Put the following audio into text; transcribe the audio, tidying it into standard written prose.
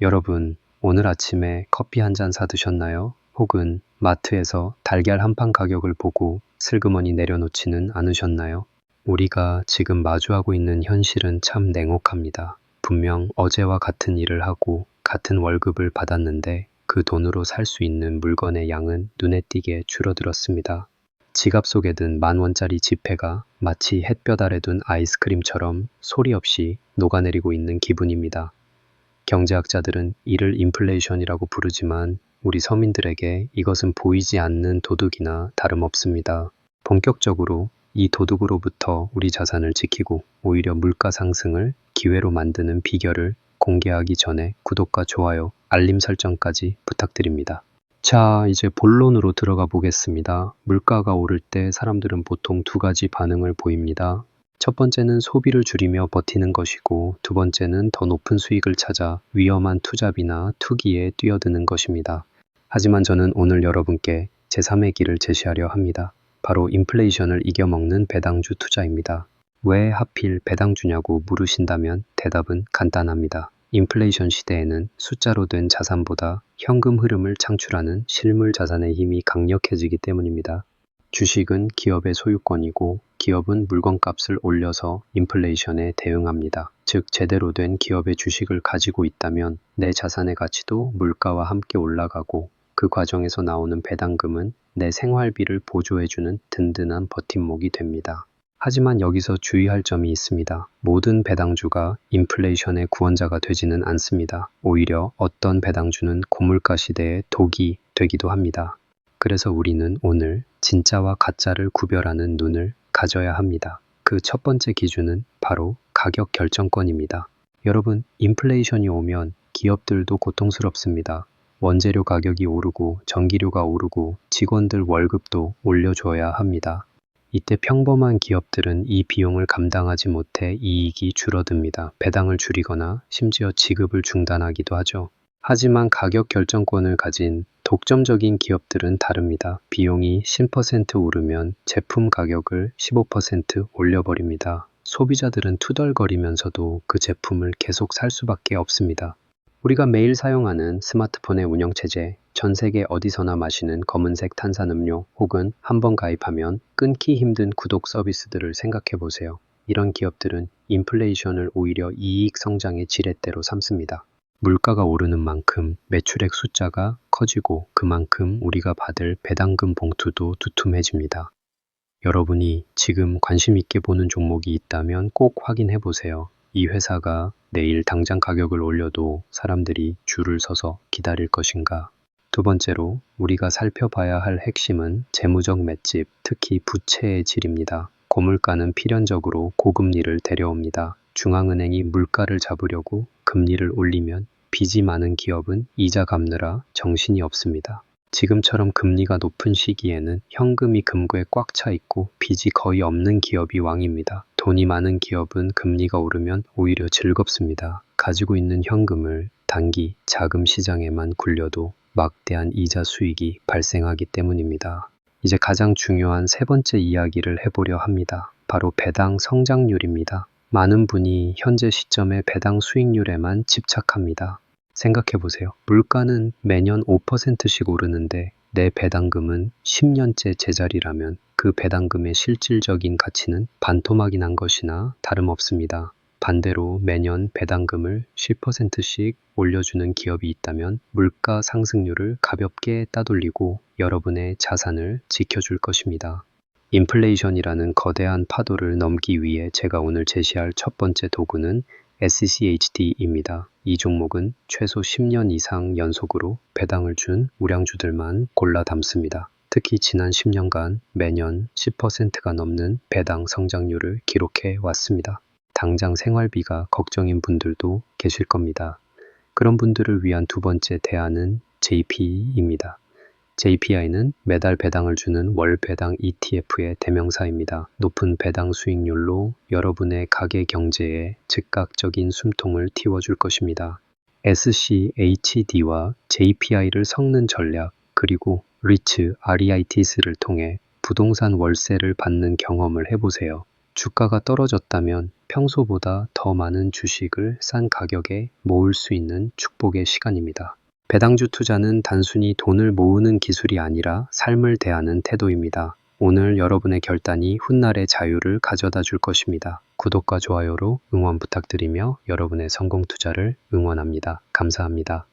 여러분, 오늘 아침에 커피 한 잔 사드셨나요? 혹은 마트에서 달걀 한 판 가격을 보고 슬그머니 내려놓지는 않으셨나요? 우리가 지금 마주하고 있는 현실은 참 냉혹합니다. 분명 어제와 같은 일을 하고 같은 월급을 받았는데 그 돈으로 살 수 있는 물건의 양은 눈에 띄게 줄어들었습니다. 지갑 속에 든 10,000원짜리 지폐가 마치 햇볕 아래 둔 아이스크림처럼 소리 없이 녹아내리고 있는 기분입니다. 경제학자들은 이를 인플레이션이라고 부르지만 우리 서민들에게 이것은 보이지 않는 도둑이나 다름없습니다. 본격적으로 이 도둑으로부터 우리 자산을 지키고 오히려 물가 상승을 기회로 만드는 비결을 공개하기 전에 구독과 좋아요, 알림 설정까지 부탁드립니다. 자, 이제 본론으로 들어가 보겠습니다. 물가가 오를 때 사람들은 보통 두 가지 반응을 보입니다. 첫 번째는 소비를 줄이며 버티는 것이고, 두 번째는 더 높은 수익을 찾아 위험한 투잡이나 투기에 뛰어드는 것입니다. 하지만 저는 오늘 여러분께 제3의 길을 제시하려 합니다. 바로 인플레이션을 이겨먹는 배당주 투자입니다. 왜 하필 배당주냐고 물으신다면 대답은 간단합니다. 인플레이션 시대에는 숫자로 된 자산보다 현금 흐름을 창출하는 실물 자산의 힘이 강력해지기 때문입니다. 주식은 기업의 소유권이고 기업은 물건값을 올려서 인플레이션에 대응합니다. 즉 제대로 된 기업의 주식을 가지고 있다면 내 자산의 가치도 물가와 함께 올라가고 그 과정에서 나오는 배당금은 내 생활비를 보조해주는 든든한 버팀목이 됩니다. 하지만 여기서 주의할 점이 있습니다. 모든 배당주가 인플레이션의 구원자가 되지는 않습니다. 오히려 어떤 배당주는 고물가 시대의 독이 되기도 합니다. 그래서 우리는 오늘 진짜와 가짜를 구별하는 눈을 가져야 합니다. 그 첫 번째 기준은 바로 가격 결정권입니다. 여러분, 인플레이션이 오면 기업들도 고통스럽습니다. 원재료 가격이 오르고 전기료가 오르고 직원들 월급도 올려줘야 합니다. 이때 평범한 기업들은 이 비용을 감당하지 못해 이익이 줄어듭니다. 배당을 줄이거나 심지어 지급을 중단하기도 하죠. 하지만 가격 결정권을 가진 독점적인 기업들은 다릅니다. 비용이 10% 오르면 제품 가격을 15% 올려버립니다. 소비자들은 투덜거리면서도 그 제품을 계속 살 수밖에 없습니다. 우리가 매일 사용하는 스마트폰의 운영체제, 전 세계 어디서나 마시는 검은색 탄산음료 혹은 한번 가입하면 끊기 힘든 구독 서비스들을 생각해 보세요. 이런 기업들은 인플레이션을 오히려 이익 성장의 지렛대로 삼습니다. 물가가 오르는 만큼 매출액 숫자가 커지고 그만큼 우리가 받을 배당금 봉투도 두툼해집니다. 여러분이 지금 관심 있게 보는 종목이 있다면 꼭 확인해 보세요. 이 회사가 내일 당장 가격을 올려도 사람들이 줄을 서서 기다릴 것인가? 두 번째로 우리가 살펴봐야 할 핵심은 재무적 맷집, 특히 부채의 질입니다. 고물가는 필연적으로 고금리를 데려옵니다. 중앙은행이 물가를 잡으려고 금리를 올리면 빚이 많은 기업은 이자 갚느라 정신이 없습니다. 지금처럼 금리가 높은 시기에는 현금이 금고에 꽉 차 있고 빚이 거의 없는 기업이 왕입니다. 돈이 많은 기업은 금리가 오르면 오히려 즐겁습니다. 가지고 있는 현금을 단기 자금 시장에만 굴려도 막대한 이자 수익이 발생하기 때문입니다. 이제 가장 중요한 세 번째 이야기를 해보려 합니다. 바로 배당 성장률입니다. 많은 분이 현재 시점의 배당 수익률에만 집착합니다. 생각해 보세요. 물가는 매년 5%씩 오르는데 내 배당금은 10년째 제자리라면 그 배당금의 실질적인 가치는 반토막이 난 것이나 다름없습니다. 반대로 매년 배당금을 10%씩 올려주는 기업이 있다면 물가 상승률을 가볍게 따돌리고 여러분의 자산을 지켜줄 것입니다. 인플레이션이라는 거대한 파도를 넘기 위해 제가 오늘 제시할 첫 번째 도구는 SCHD입니다. 이 종목은 최소 10년 이상 연속으로 배당을 준 우량주들만 골라 담습니다. 특히 지난 10년간 매년 10%가 넘는 배당 성장률을 기록해 왔습니다. 당장 생활비가 걱정인 분들도 계실 겁니다. 그런 분들을 위한 두 번째 대안은 JPE입니다. JPI는 매달 배당을 주는 월 배당 ETF의 대명사입니다. 높은 배당 수익률로 여러분의 가계 경제에 즉각적인 숨통을 틔워줄 것입니다. SCHD와 JPI를 섞는 전략, 그리고 REITs를 통해 부동산 월세를 받는 경험을 해보세요. 주가가 떨어졌다면 평소보다 더 많은 주식을 싼 가격에 모을 수 있는 축복의 시간입니다. 배당주 투자는 단순히 돈을 모으는 기술이 아니라 삶을 대하는 태도입니다. 오늘 여러분의 결단이 훗날의 자유를 가져다 줄 것입니다. 구독과 좋아요로 응원 부탁드리며 여러분의 성공 투자를 응원합니다. 감사합니다.